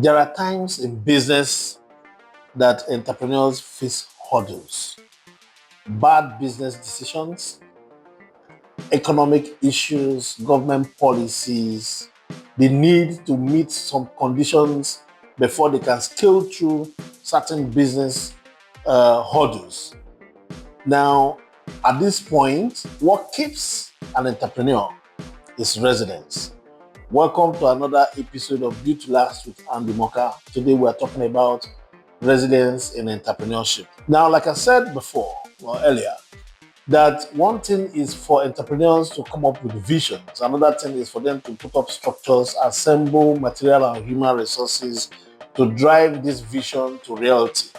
There are times in business that entrepreneurs face hurdles, bad business decisions, economic issues, government policies. They need to meet some conditions before they can scale through certain business hurdles. Now, at this point, what keeps an entrepreneur is resilience. Welcome to another episode of Due to Last with Andy Moka. Today we're talking about resilience in entrepreneurship. Now, like I said before, earlier, that one thing is for entrepreneurs to come up with visions. Another thing is for them to put up structures, assemble material and human resources to drive this vision to reality.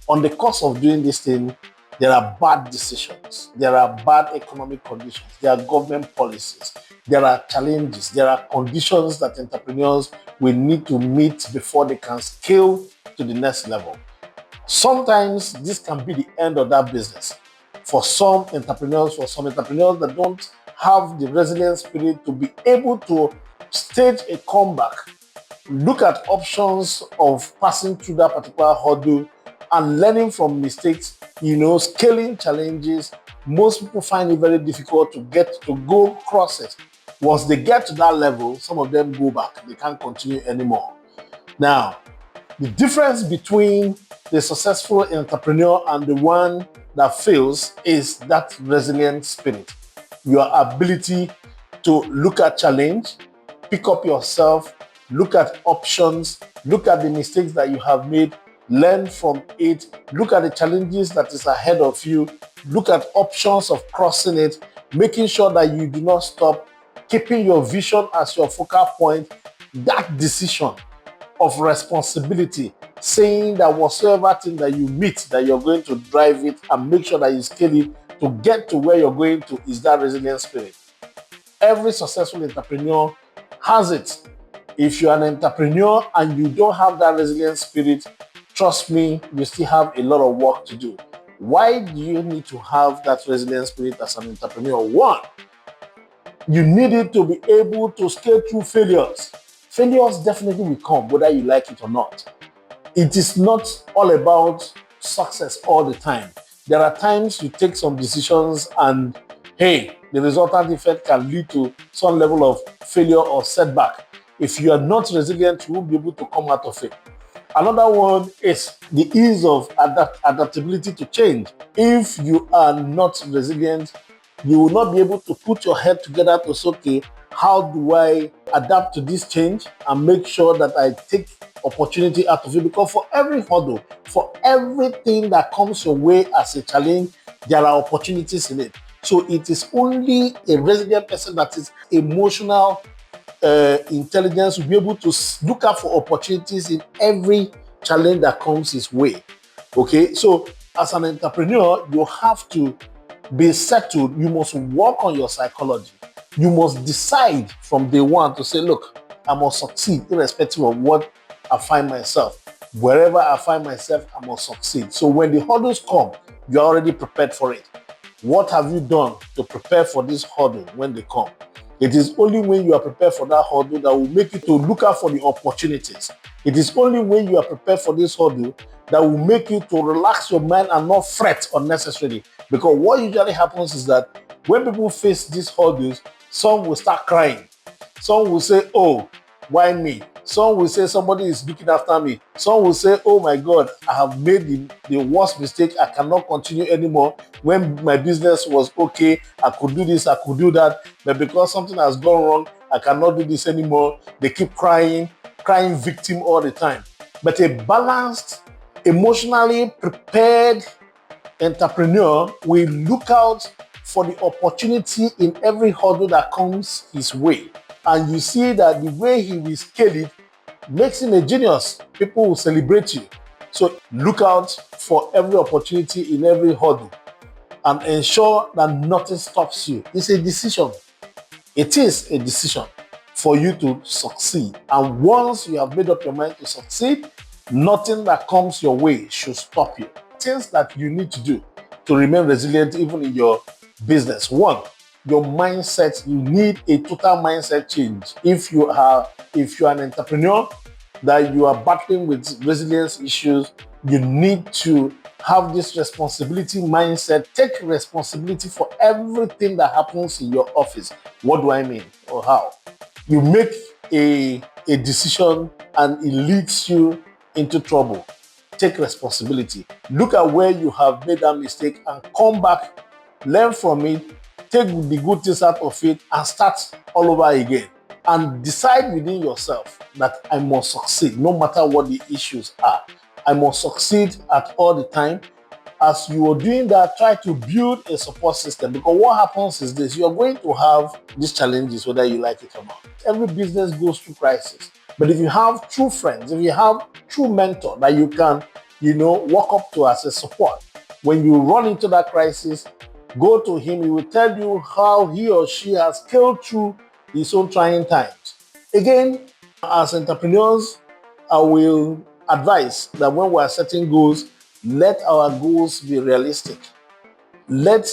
On the course of doing this thing, there are bad decisions, there are bad economic conditions, there are government policies, there are challenges, there are conditions that entrepreneurs will need to meet before they can scale to the next level. Sometimes this can be the end of that business. For some entrepreneurs that don't have the resilient spirit to be able to stage a comeback, look at options of passing through that particular hurdle and learning from mistakes, scaling challenges. Most people find it very difficult to go across it. Once they get to that level, some of them go back. They can't continue anymore. Now, the difference between the successful entrepreneur and the one that fails is that resilient spirit. Your ability to look at challenge, pick up yourself, look at options, look at the mistakes that you have made, learn from it, look at the challenges that is ahead of you, look at options of crossing it, making sure that you do not stop, keeping your vision as your focal point. That decision of responsibility, saying that whatsoever thing that you meet, that you're going to drive it and make sure that you scale it to get to where you're going to, is that resilient spirit. Every successful entrepreneur has it. If you're an entrepreneur and you don't have that resilient spirit, trust me, you still have a lot of work to do. Why do you need to have that resilient spirit as an entrepreneur? One, you need it to be able to scale through failures. Failures definitely will come, whether you like it or not. It is not all about success all the time. There are times you take some decisions and, the resultant effect can lead to some level of failure or setback. If you are not resilient, you won't be able to come out of it. Another one is the ease of adaptability to change. If you are not resilient, you will not be able to put your head together to say, okay, how do I adapt to this change and make sure that I take opportunity out of it? Because for every hurdle, for everything that comes your way as a challenge, there are opportunities in it. So it is only a resilient person that is emotional intelligence will be able to look out for opportunities in every challenge that comes his way. Okay, so as an entrepreneur, you have to be settled. You must work on your psychology. You must decide from day one to say, look, I must succeed irrespective of what I find myself. Wherever I find myself, I must succeed. So when the hurdles come, you're already prepared for it. What have you done to prepare for this hurdle when they come? It is only when you are prepared for that hurdle that will make you to look out for the opportunities. It is only when you are prepared for this hurdle that will make you to relax your mind and not fret unnecessarily. Because what usually happens is that when people face these hurdles, some will start crying. Some will say, oh, why me? Some will say somebody is looking after me. Some will say, oh my God, I have made the worst mistake. I cannot continue anymore. When my business was okay, I could do this, I could do that. But because something has gone wrong, I cannot do this anymore. They keep crying victim all the time. But a balanced, emotionally prepared entrepreneur will look out for the opportunity in every hurdle that comes his way. And you see that the way he will scale it makes him a genius. People will celebrate you. So look out for every opportunity in every hurdle and ensure that nothing stops you. It's a decision. It is a decision for you to succeed. And once you have made up your mind to succeed, nothing that comes your way should stop you. Things that you need to do to remain resilient even in your business. One, your mindset. You need a total mindset change. If you're an entrepreneur, that you are battling with resilience issues, you need to have this responsibility mindset. Take responsibility for everything that happens in your office. What do I mean or how? You make a decision and it leads you into trouble. Take responsibility. Look at where you have made that mistake and come back, learn from it, take the good things out of it and start all over again. And decide within yourself that I must succeed no matter what the issues are. I must succeed at all the time. As you are doing that, try to build a support system, because what happens is this: you're going to have these challenges whether you like it or not. Every business goes through crisis. But if you have true friends, if you have true mentor that you can, walk up to as a support, when you run into that crisis, go to him. He will tell you how he or she has scaled through his own trying times. Again, as entrepreneurs, I will advise that when we are setting goals, let our goals be realistic. Let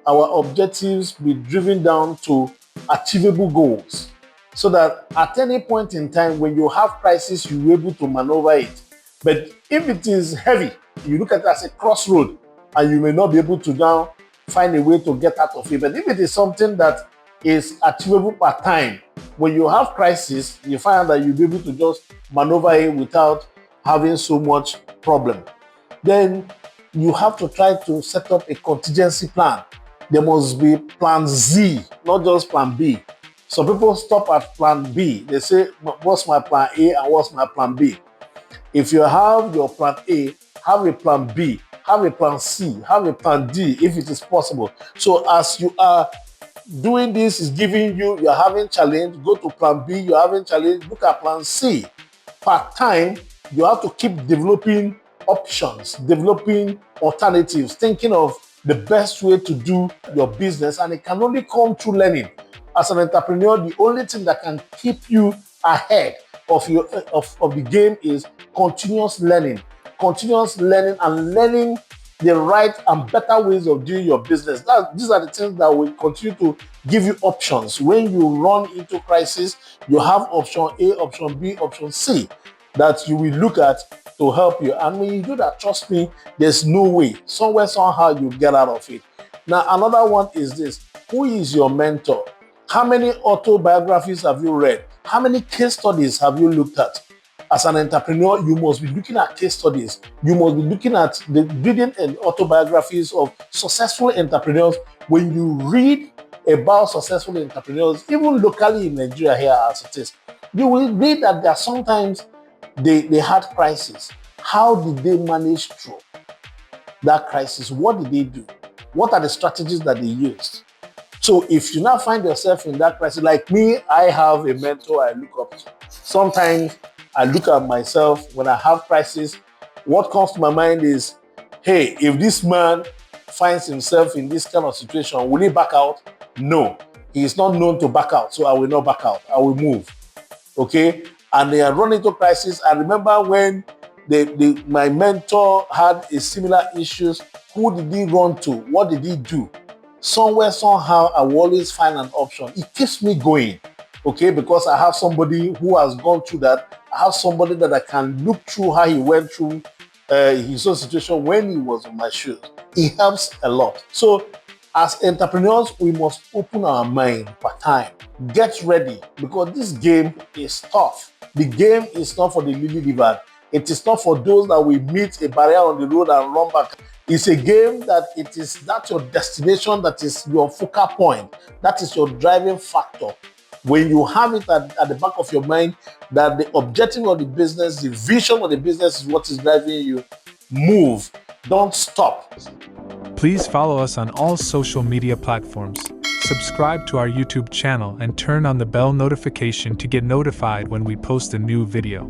our objectives be driven down to achievable goals, so that at any point in time when you have crisis, you're able to maneuver it. But if it is heavy, you look at it as a crossroad and you may not be able to now find a way to get out of it. But if it is something that is achievable per time, when you have crisis, you find that you'll be able to just maneuver it without having so much problem. Then you have to try to set up a contingency plan. There must be plan Z, not just plan B. Some people stop at plan B. They say, what's my plan A and what's my plan B? If you have your plan A, have a plan B, have a plan C, have a plan D if it is possible. So as you are doing this, is giving you're having challenge, go to plan B, you're having challenge, look at plan C. Part time, you have to keep developing options, developing alternatives, thinking of the best way to do your business, and it can only come through learning. As an entrepreneur, the only thing that can keep you ahead of the game is continuous learning and learning the right and better ways of doing your business. These are the things that will continue to give you options. When you run into crisis, you have option A, option B, option C that you will look at to help you. And when you do that, trust me, there's no way, somewhere, somehow, you get out of it. Now, another one is this: who is your mentor? How many autobiographies have you read? How many case studies have you looked at? As an entrepreneur, you must be looking at case studies. You must be looking at the reading and autobiographies of successful entrepreneurs. When you read about successful entrepreneurs, even locally in Nigeria here as it is, you will read that there are sometimes they had crisis. How did they manage through that crisis? What did they do? What are the strategies that they used? So if you now find yourself in that crisis, like me, I have a mentor I look up to. Sometimes I look at myself when I have crisis. What comes to my mind is, hey, if this man finds himself in this kind of situation, will he back out? No, he is not known to back out, so I will not back out. I will move. Okay? And they are running into crisis. I remember when my mentor had a similar issues. Who did he run to? What did he do? Somewhere, somehow, I will always find an option. It keeps me going, okay? Because I have somebody who has gone through that. I have somebody that I can look through how he went through his own situation when he was on my shoes. It helps a lot. So, as entrepreneurs, we must open our mind per time. Get ready, because this game is tough. The game is not for the lily-livered. It is not for those that will meet a barrier on the road and run back. It's a game that's your destination, that is your focal point, that is your driving factor. When you have it at the back of your mind that the objective of the business, the vision of the business is what is driving you, move. Don't stop. Please follow us on all social media platforms, subscribe to our YouTube channel, and turn on the bell notification to get notified when we post a new video.